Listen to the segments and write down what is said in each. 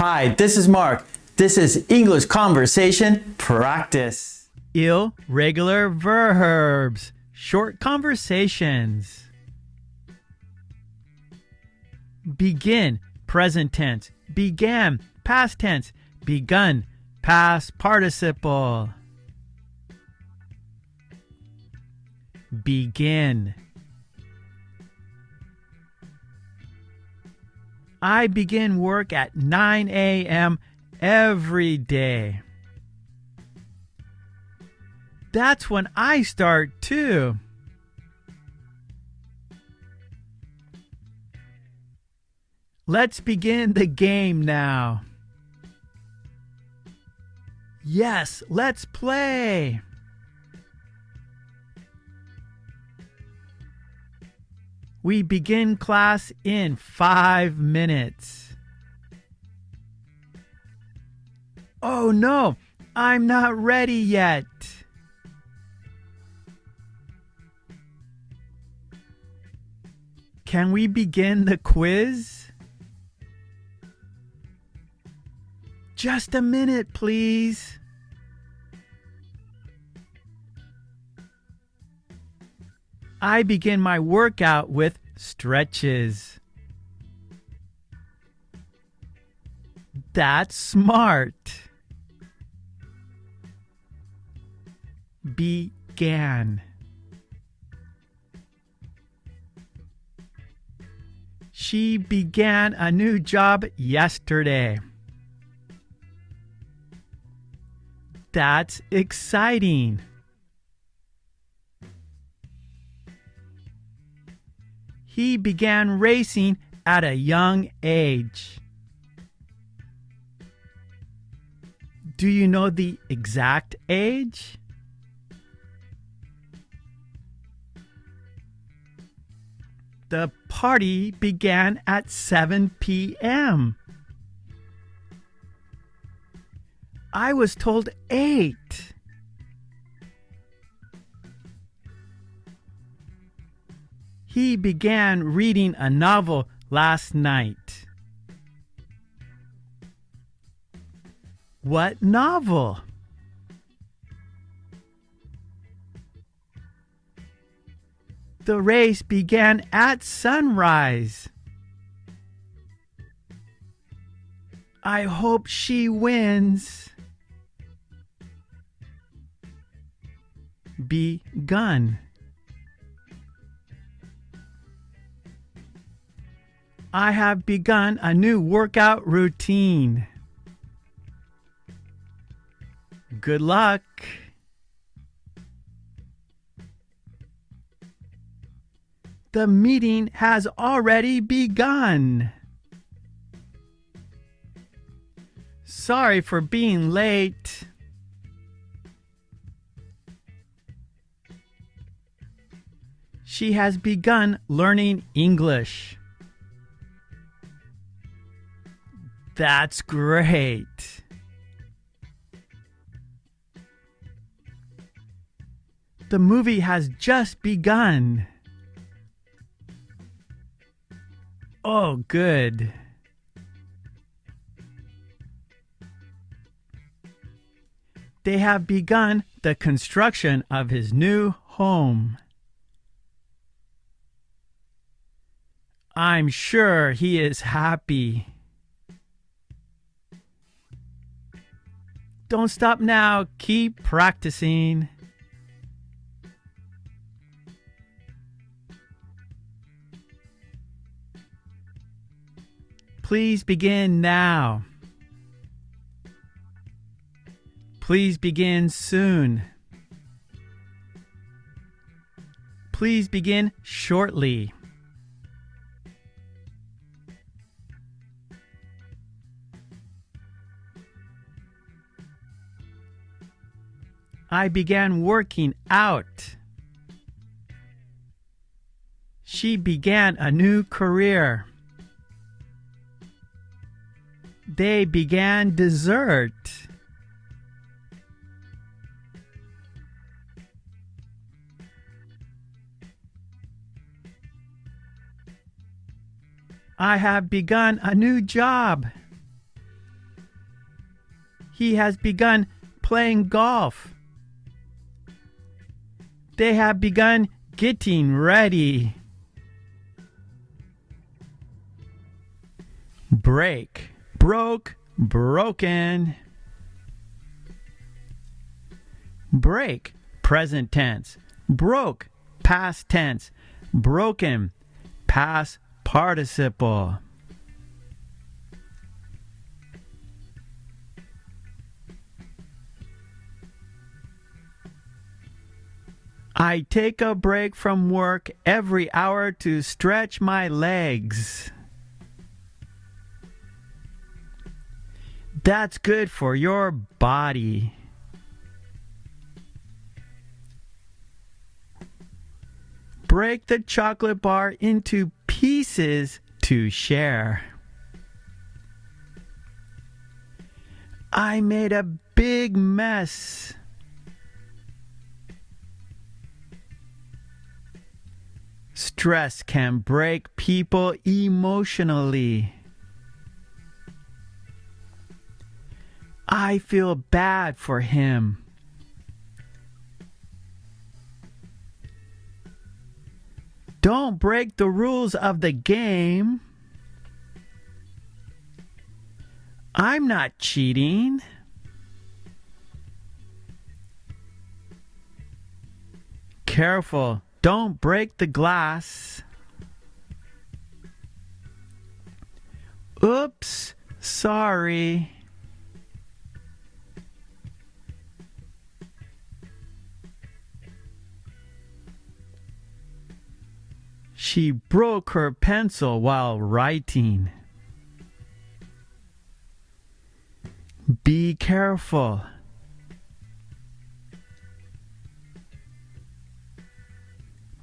Hi, this is Mark. This is English Conversation Practice. Irregular verbs. Short conversations. Begin, present tense. Began, past tense. Begun, past participle. Begin. I begin work at 9 a.m. every day. That's when I start too. Let's begin the game now. Yes, let's play. We begin class in 5 minutes. Oh no, I'm not ready yet. Can we begin the quiz? Just a minute, please. I begin my workout with stretches. That's smart. Began. She began a new job yesterday. That's exciting. He began racing at a young age. Do you know the exact age? The party began at 7 p.m. I was told 8. He began reading a novel last night. What novel? The race began at sunrise. I hope she wins. Begun. I have begun a new workout routine. Good luck. The meeting has already begun. Sorry for being late. She has begun learning English. That's great. The movie has just begun. Oh, good. They have begun the construction of his new home. I'm sure he is happy. Don't stop now. Keep practicing. Please begin now. Please begin soon. Please begin shortly. I began working out. She began a new career. They began dessert. I have begun a new job. he has begun playing golf. They have begun getting ready. Break, broke, broken. Break, present tense. Broke, past tense. Broken, past participle. I take a break from work every hour to stretch my legs. That's good for your body. Break the chocolate bar into pieces to share. I made a big mess. Stress can break people emotionally. I feel bad for him. Don't break the rules of the game. I'm not cheating. Careful, don't break the glass. Oops, sorry. She broke her pencil while writing. Be careful.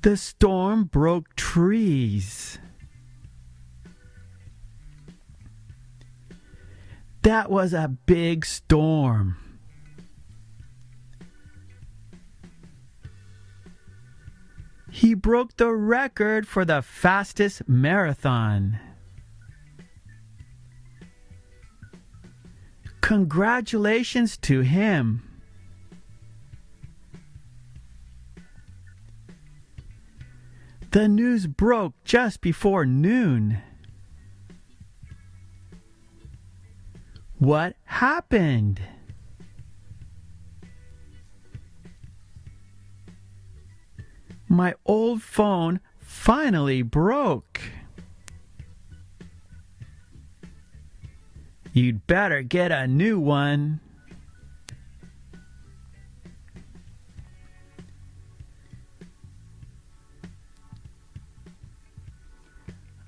The storm broke trees. That was a big storm. He broke the record for the fastest marathon. Congratulations to him. The news broke just before noon. What happened? My old phone finally broke. You'd better get a new one.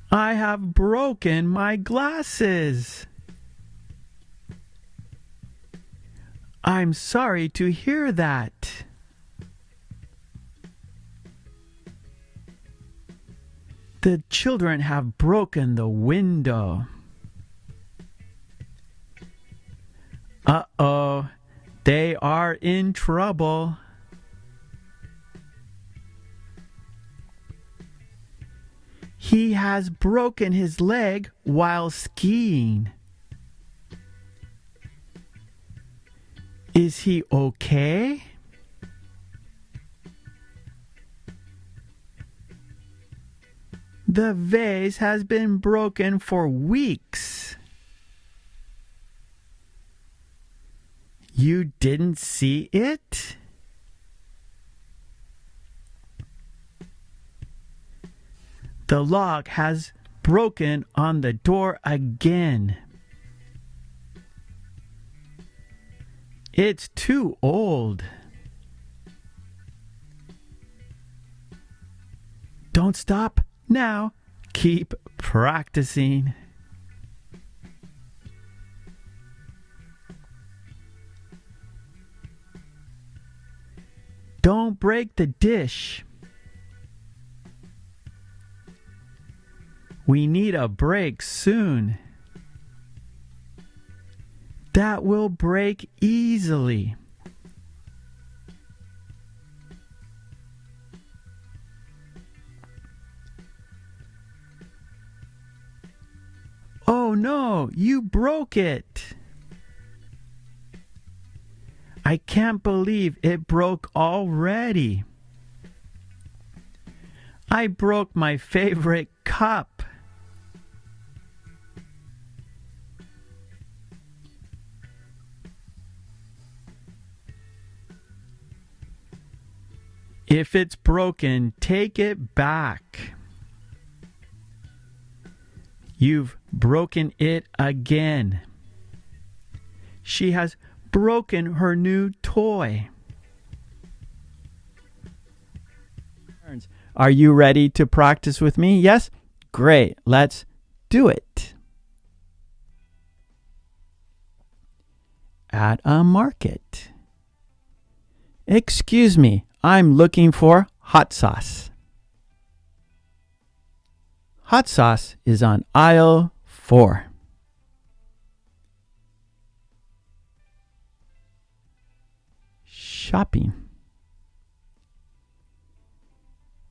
I have broken my glasses. I'm sorry to hear that. The children have broken the window. Uh-oh, they are in trouble. He has broken his leg while skiing. Is he okay? The vase has been broken for weeks. You didn't see it? The lock has broken on the door again. It's too old. Don't stop now. Keep practicing. Don't break the dish. We need a break soon. That will break easily. Oh no, you broke it. I can't believe it broke already. I broke my favorite cup. If it's broken, take it back. You've broken it again. She has broken her new toy. Are you ready to practice with me? Yes? Great. Let's do it. At a market. Excuse me, I'm looking for hot sauce. Hot sauce is on aisle 4. Shopping.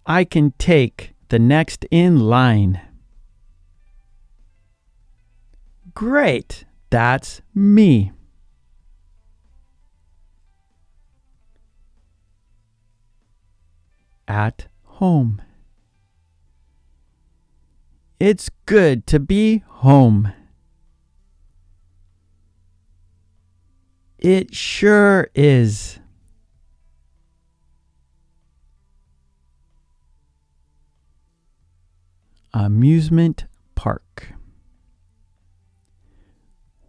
I can take the next in line. Great, that's me. At home. It's good to be home. It sure is. Amusement park.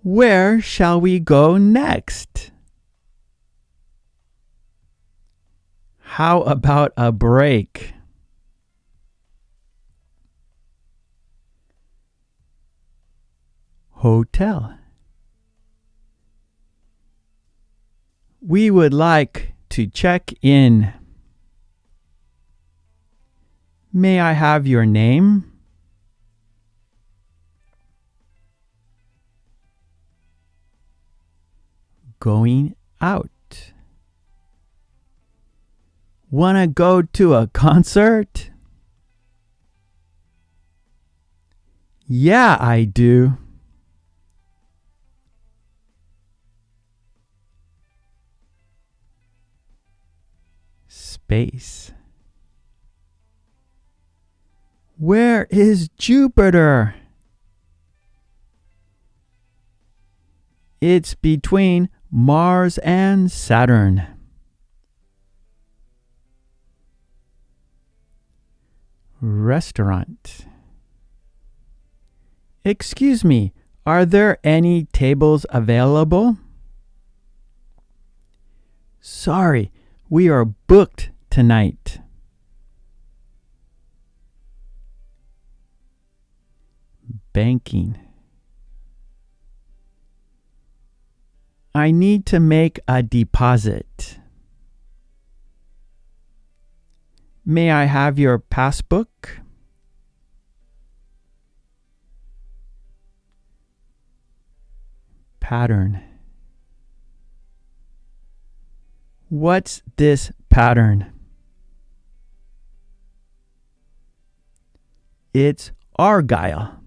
Where shall we go next? How about a break? Hotel. We would like to check in. May I have your name? Going out. Wanna go to a concert? Yeah, I do. Space. Where is Jupiter? It's between Mars and Saturn. Restaurant. Excuse me, are there any tables available? Sorry, we are booked tonight. Banking. I need to make a deposit. May I have your passbook? Pattern. What's this pattern? It's argyle.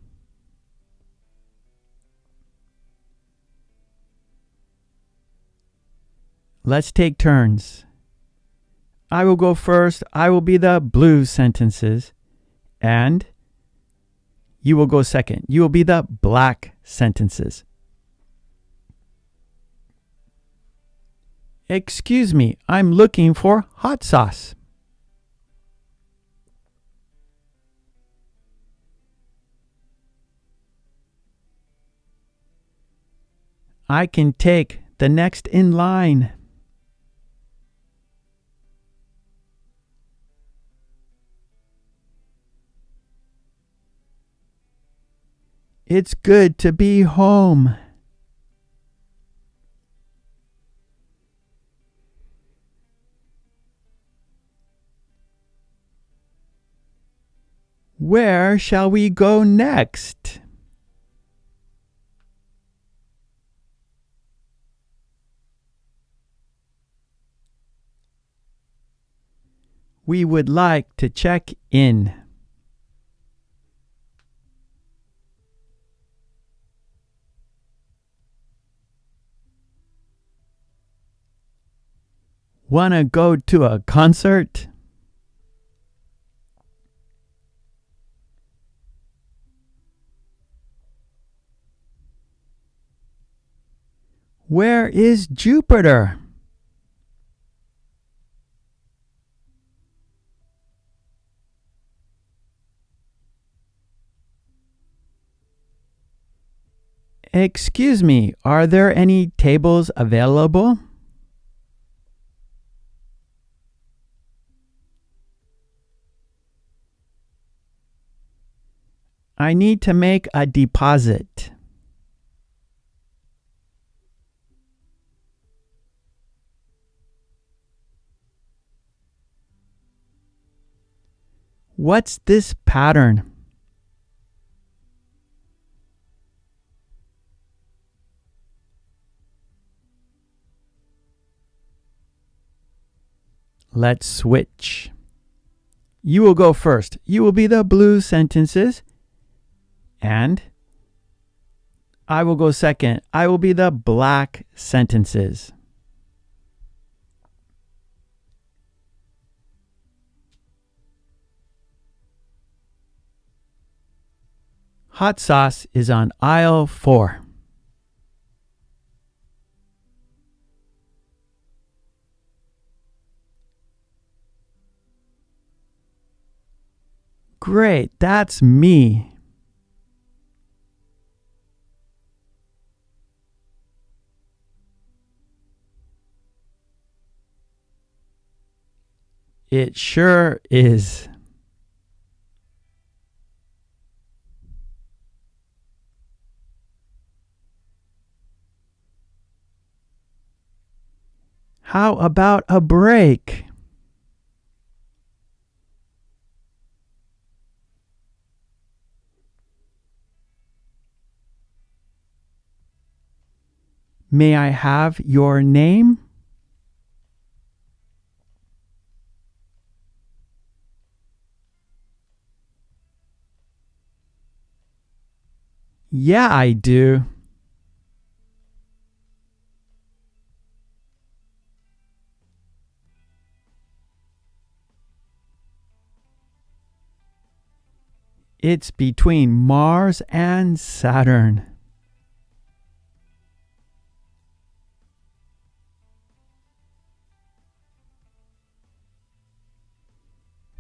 Let's take turns. I will go first. I will be the blue sentences. And you will go second. You will be the black sentences. Excuse me, I'm looking for hot sauce. I can take the next in line. It's good to be home. Where shall we go next? We would like to check in. Wanna go to a concert? Where is Jupiter? Excuse me, are there any tables available? I need to make a deposit. What's this pattern? Let's switch. You will go first. You will be the blue sentences. And I will go second. I will be the black sentences. Hot sauce is on aisle 4. Great, that's me. It sure is. How about a break? May I have your name? Yeah, I do. It's between Mars and Saturn.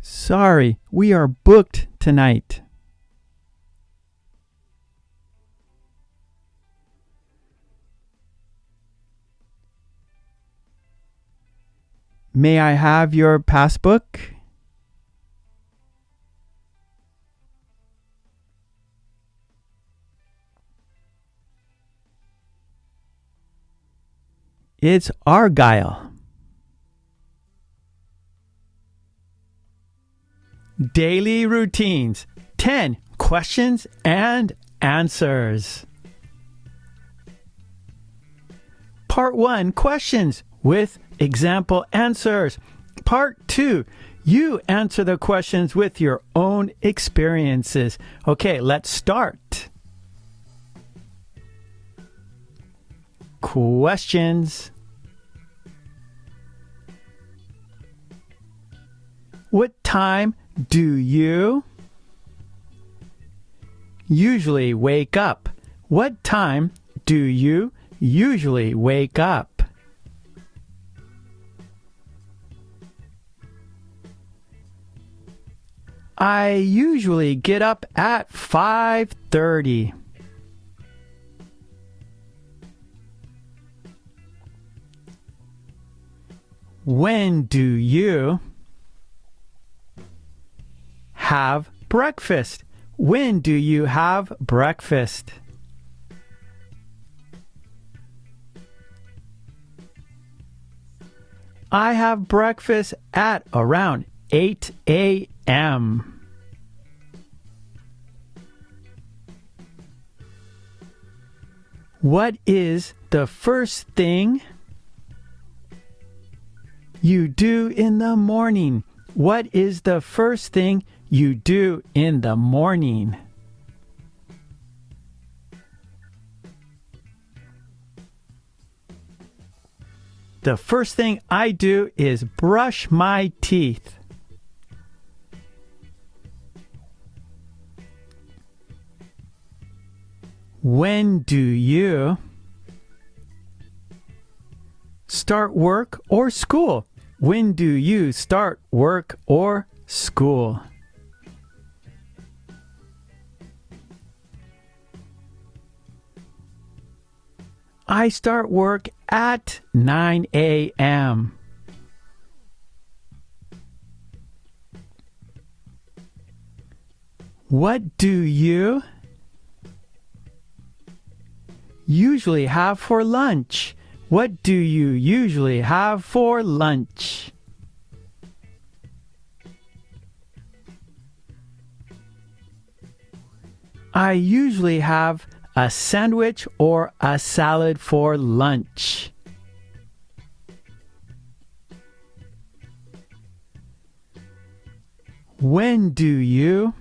Sorry, we are booked tonight. May I have your passbook? It's Argyle. Daily routines. 10 questions and answers. Part 1, questions with example answers. Part 2, you answer the questions with your own experiences. Okay, let's start. Questions. What time do you usually wake up? What time do you usually wake up? I usually get up at 5:30. When do you have breakfast? When do you have breakfast? I have breakfast at around 8 a.m. What is the first thing you do in the morning? What is the first thing you do in the morning? The first thing I do is brush my teeth. When do you start work or school? When do you start work or school? I start work at 9 a.m. What do you usually have for lunch? What do you usually have for lunch? I usually have a sandwich or a salad for lunch. When do you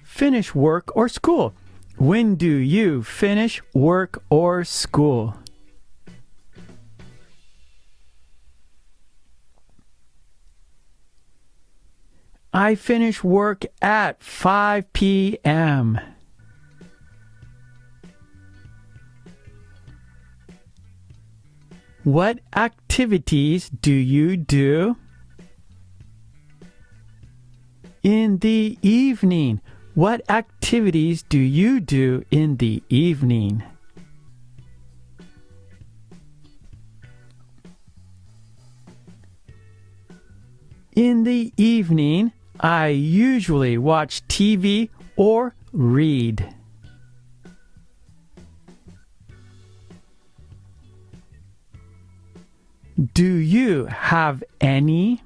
finish work or school? When do you finish work or school? I finish work at 5 p.m. What activities do you do in the evening? What activities do you do in the evening? In the evening, I usually watch TV or read. Do you have any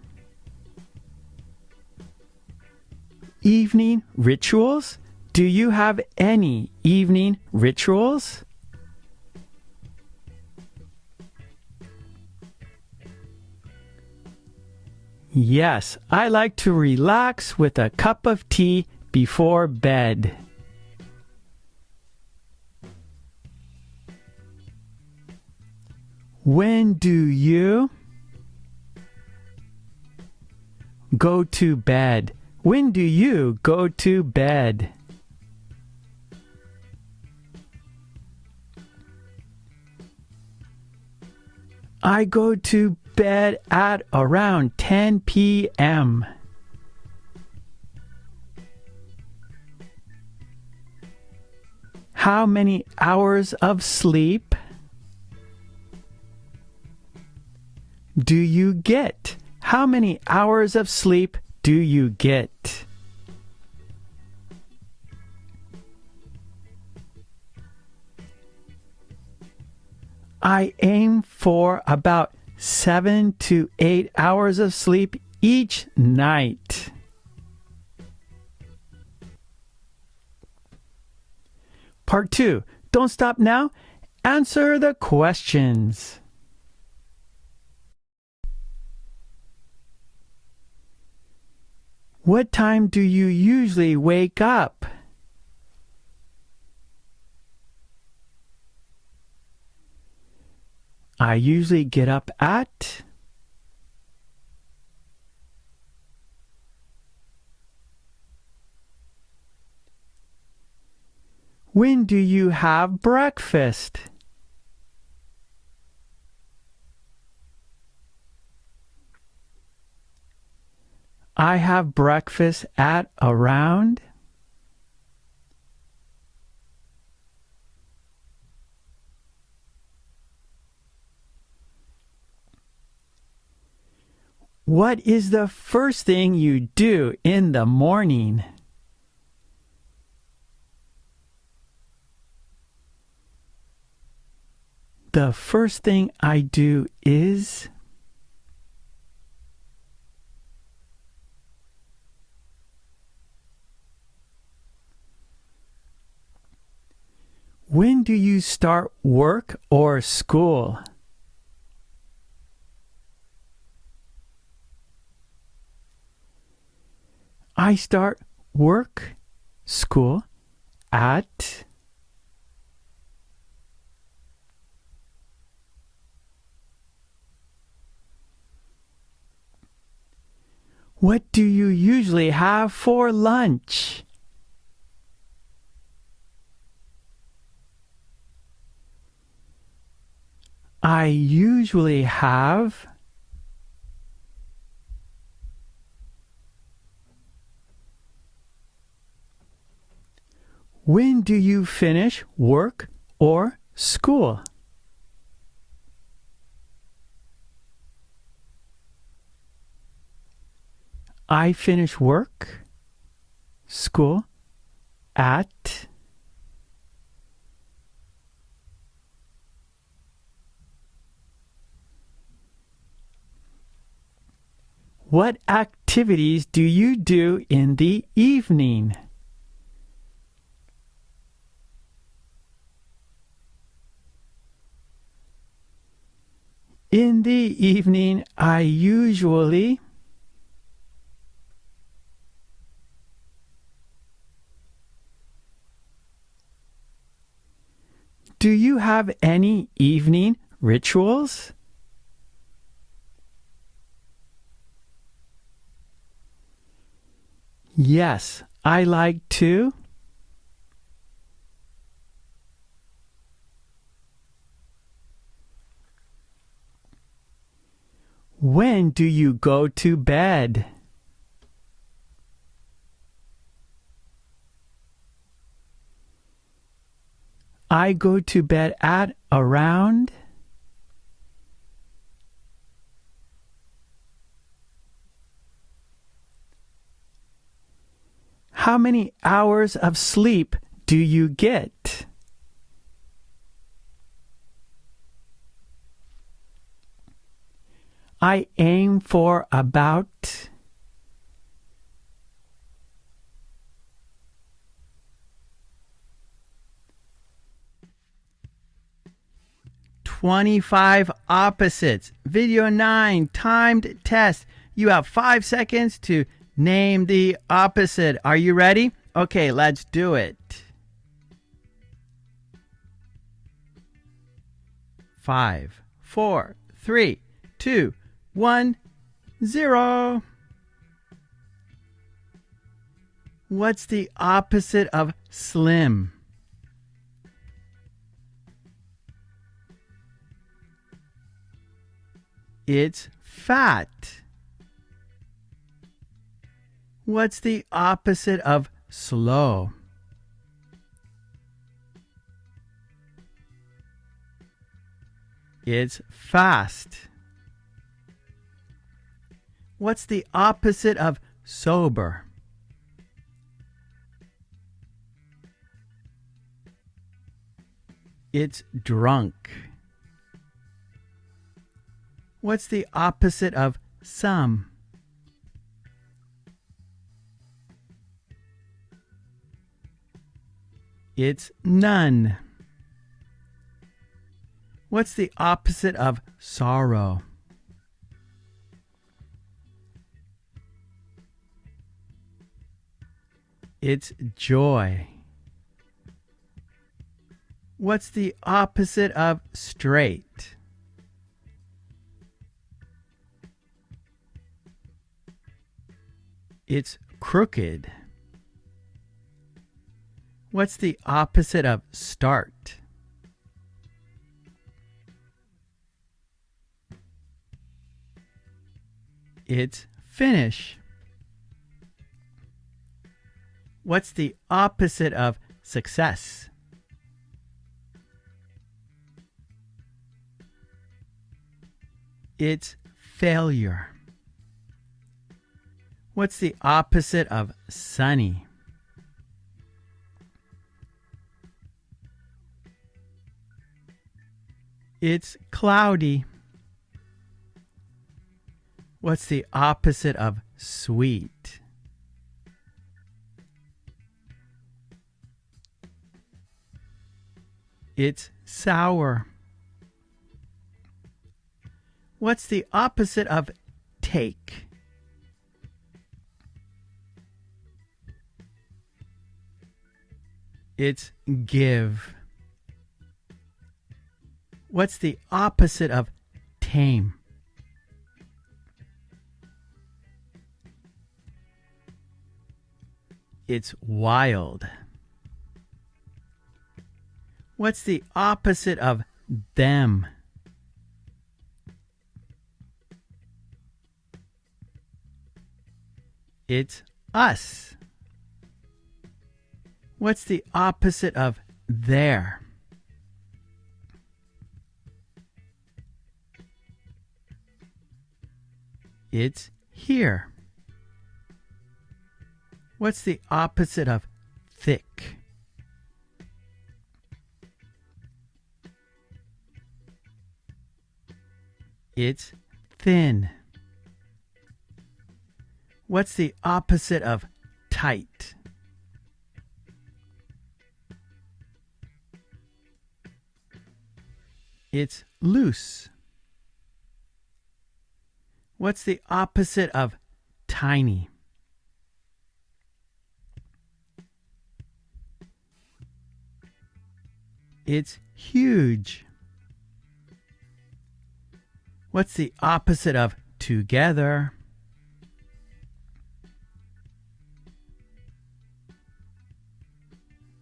evening rituals? Do you have any evening rituals? Yes, I like to relax with a cup of tea before bed. When do you go to bed? When do you go to bed? I go to bed at around 10 p.m. How many hours of sleep do you get? How many hours of sleep do you get? I aim for about 7 to 8 hours of sleep each night. Part 2. Don't stop now. Answer the questions. What time do you usually wake up? I usually get up at When do you have breakfast? I have breakfast at around What is the first thing you do in the morning? The first thing I do is When do you start work or school? I start work, school at What do you usually have for lunch? I usually have. When do you finish work or school? I finish work, school, at. What activities do you do in the evening? In the evening, I usually. Do you have any evening rituals? Yes, I like to. When do you go to bed? I go to bed at around. How many hours of sleep do you get? I aim for about. "25 opposites." Video 9, timed test. You have 5 seconds to name the opposite. Are you ready? Okay, let's do it. 5, 4, 3, 2, 1, 0. What's the opposite of slim? It's fat. What's the opposite of slow? It's fast. What's the opposite of sober? It's drunk. What's the opposite of some? It's none. What's the opposite of sorrow? It's joy. What's the opposite of straight? It's crooked. What's the opposite of start? It's finish. What's the opposite of success? It's failure. What's the opposite of sunny? It's cloudy. What's the opposite of sweet? It's sour. What's the opposite of take? It's give. What's the opposite of tame? It's wild. What's the opposite of them? It's us. What's the opposite of there? It's here. What's the opposite of thick? It's thin. What's the opposite of tight? It's loose. What's the opposite of tiny? It's huge. What's the opposite of together?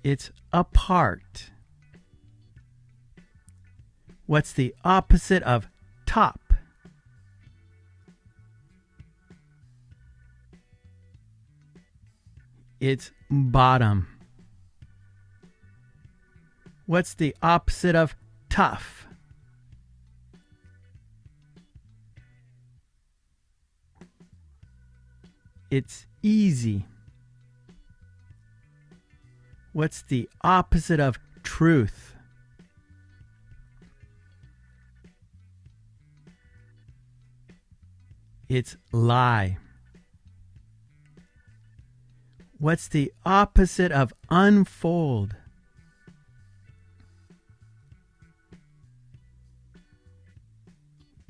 It's apart. What's the opposite of top? It's bottom. What's the opposite of tough? It's easy. What's the opposite of truth? It's lie. What's the opposite of unfold?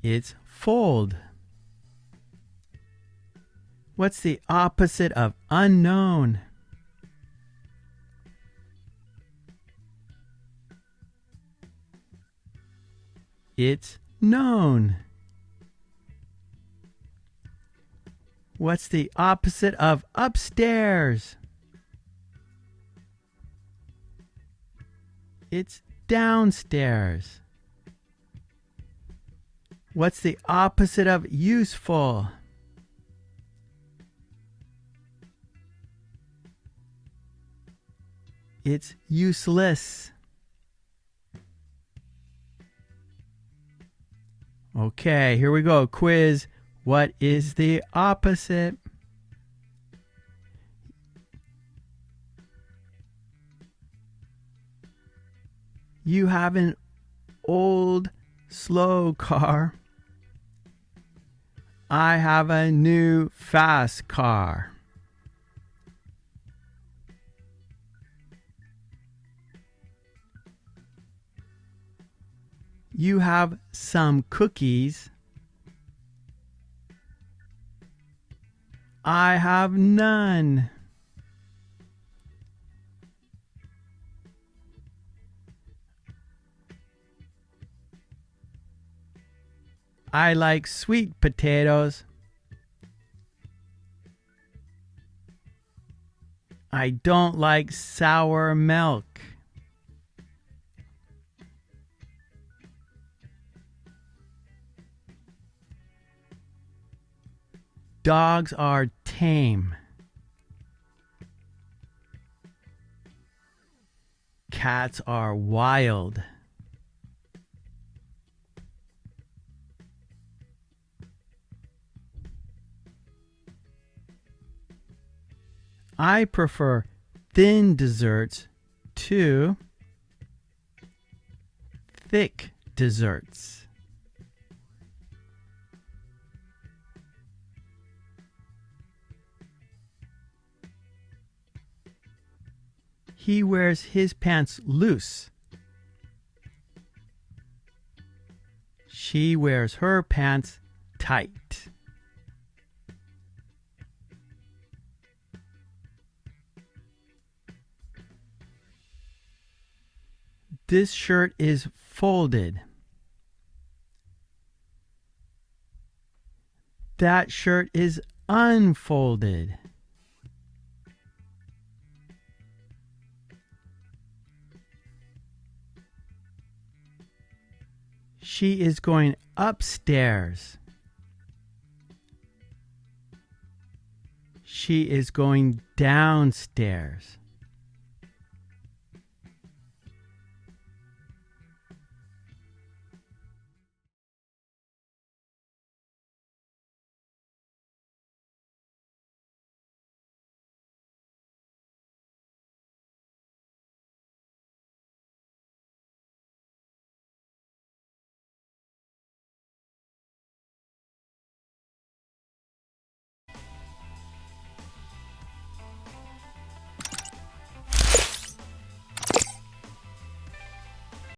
It's fold. What's the opposite of unknown? It's known. What's the opposite of upstairs? It's downstairs. What's the opposite of useful? It's useless. Okay, here we go. Quiz. What is the opposite? You have an old, slow car. I have a new, fast car. You have some cookies. I have none. I like sweet potatoes. I don't like sour milk. Dogs are tame. Cats are wild. I prefer thin desserts to thick desserts. He wears his pants loose. She wears her pants tight. This shirt is folded. That shirt is unfolded. She is going upstairs. She is going downstairs.